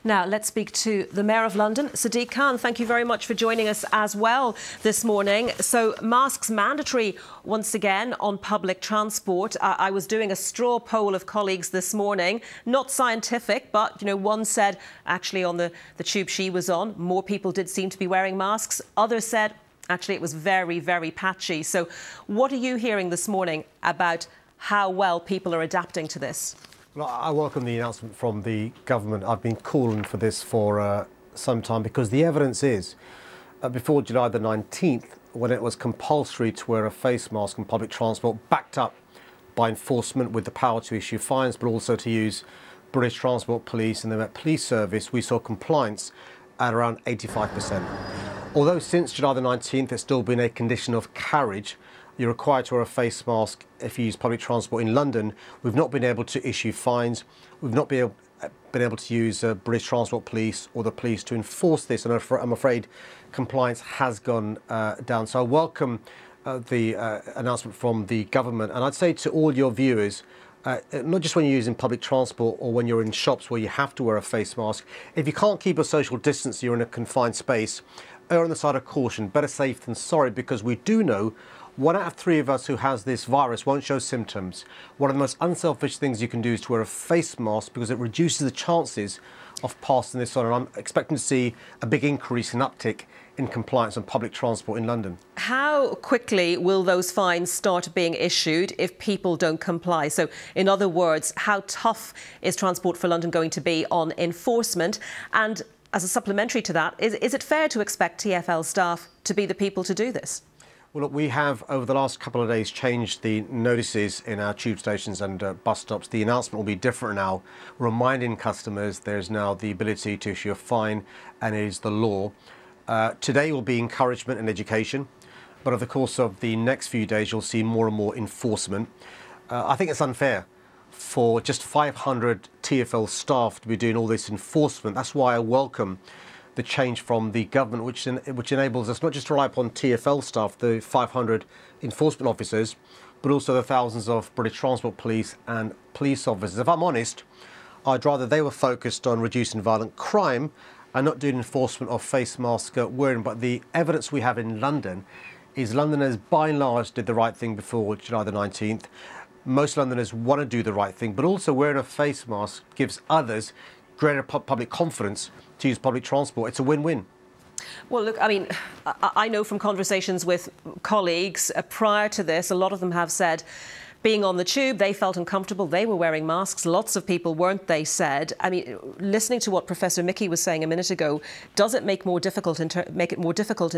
Now, let's speak to the Mayor of London, Sadiq Khan. Thank you very much for joining us as well this morning. So, masks mandatory once again on public transport. I was doing a straw poll of colleagues this morning, not scientific, but, one said actually on the tube she was on, more people did seem to be wearing masks. Others said actually it was very, very patchy. So what are you hearing this morning about how well people are adapting to this? Well, I welcome the announcement from the government. I've been calling for this for some time because the evidence is before July the 19th, when it was compulsory to wear a face mask on public transport, backed up by enforcement with the power to issue fines, but also to use British Transport Police and the Met Police Service, we saw compliance at around 85%. Although since July the 19th, it's still been a condition of carriage. You're required to wear a face mask if you use public transport in London. We've not been able to issue fines. We've not been able to use British Transport Police or the police to enforce this. And I'm afraid compliance has gone down. So I welcome the announcement from the government. And I'd say to all your viewers, not just when you're using public transport or when you're in shops where you have to wear a face mask, if you can't keep a social distance, you're in a confined space, err on the side of caution. Better safe than sorry, because we do know 1 out of 3 of us who has this virus won't show symptoms. One of the most unselfish things you can do is to wear a face mask because it reduces the chances of passing this on. And I'm expecting to see a big increase in uptick in compliance on public transport in London. How quickly will those fines start being issued if people don't comply? So, in other words, how tough is Transport for London going to be on enforcement? And as a supplementary to that, is it fair to expect TfL staff to be the people to do this? Well, look, we have, over the last couple of days, changed the notices in our tube stations and bus stops. The announcement will be different now, reminding customers there's now the ability to issue a fine, and it is the law. Today will be encouragement and education, but over the course of the next few days, you'll see more and more enforcement. I think it's unfair for just 500 TfL staff to be doing all this enforcement. That's why I welcome the change from the government, which enables us not just to rely upon TfL staff, the 500 enforcement officers, but also the thousands of British Transport Police and police officers. If I'm honest, I'd rather they were focused on reducing violent crime and not doing enforcement of face mask wearing. But the evidence we have in London is Londoners, by and large, did the right thing before July the 19th. Most Londoners want to do the right thing, but also wearing a face mask gives others greater public confidence to use public transport. It's a win-win. Well, look, I mean, I know from conversations with colleagues prior to this, a lot of them have said being on the tube, they felt uncomfortable. They were wearing masks. Lots of people weren't, they said. I mean, listening to what Professor Mickey was saying a minute ago, does it make it more difficult in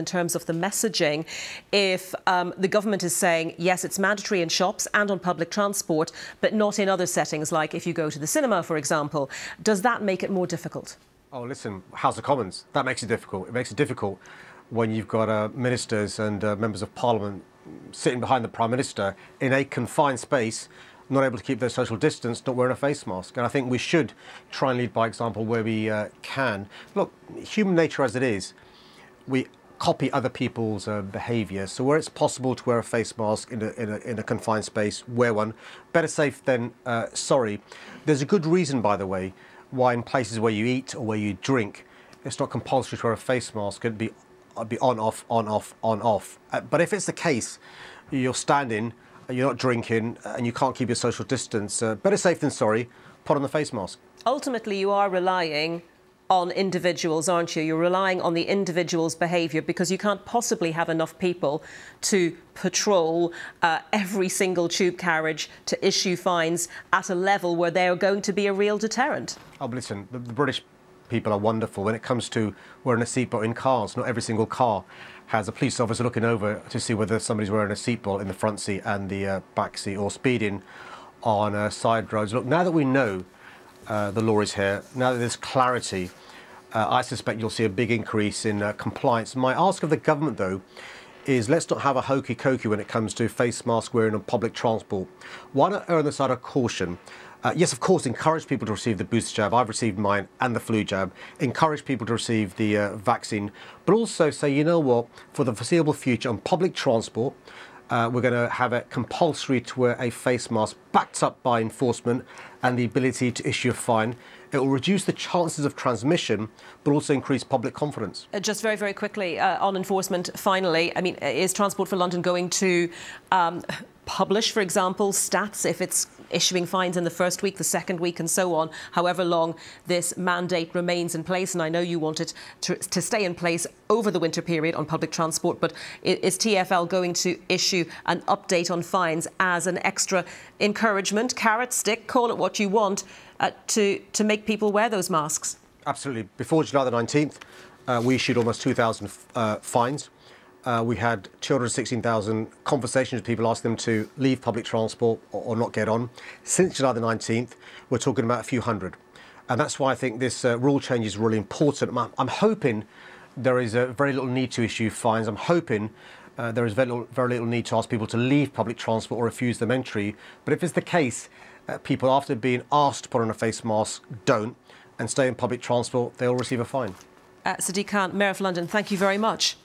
terms of the messaging if the government is saying, yes, it's mandatory in shops and on public transport, but not in other settings, like if you go to the cinema, for example? Does that make it more difficult? Oh, listen, House of Commons, that makes it difficult. It makes it difficult when you've got ministers and members of Parliament sitting behind the Prime Minister in a confined space, not able to keep their social distance, not wearing a face mask. And I think we should try and lead by example where we can. Look, human nature as it is, we copy other people's behaviour. So where it's possible to wear a face mask in a confined space, wear one. Better safe than sorry. There's a good reason, by the way, why in places where you eat or where you drink, it's not compulsory to wear a face mask. It'd be on, off, on, off, on, off. But if it's the case, you're standing, you're not drinking, and you can't keep your social distance, better safe than sorry, put on the face mask. Ultimately, you are relying on individuals, aren't you? You're relying on the individual's behaviour, because you can't possibly have enough people to patrol every single tube carriage to issue fines at a level where they are going to be a real deterrent. Oh, but listen, the British people are wonderful. When it comes to wearing a seatbelt in cars, not every single car has a police officer looking over to see whether somebody's wearing a seatbelt in the front seat and the back seat, or speeding on side roads. Look, now that we know the law is here, now that there's clarity, I suspect you'll see a big increase in compliance. My ask of the government, though, is let's not have a hokey-cokey when it comes to face mask wearing on public transport. Why not err on the side of caution? Yes, of course, encourage people to receive the booster jab. I've received mine and the flu jab. Encourage people to receive the vaccine. But also say, you know what, for the foreseeable future on public transport, we're going to have it compulsory to wear a face mask backed up by enforcement and the ability to issue a fine. It will reduce the chances of transmission, but also increase public confidence. Just very, very quickly on enforcement, finally, I mean, is Transport for London going to publish, for example, stats if it's issuing fines in the first week, the second week and so on, however long this mandate remains in place? And I know you want it to stay in place over the winter period on public transport, but is TfL going to issue an update on fines as an extra encouragement, carrot, stick, call it what you want, to make people wear those masks? Absolutely. Before July the 19th, we issued almost 2,000 fines. We had 216,000 conversations with people asking them to leave public transport or not get on. Since July the 19th, we're talking about a few hundred. And that's why I think this rule change is really important. I'm hoping there is very little need to issue fines. I'm hoping there is very little need to ask people to leave public transport or refuse them entry. But if it's the case, people, after being asked to put on a face mask, don't, and stay in public transport, they'll receive a fine. Sadiq Khan, Mayor of London, thank you very much.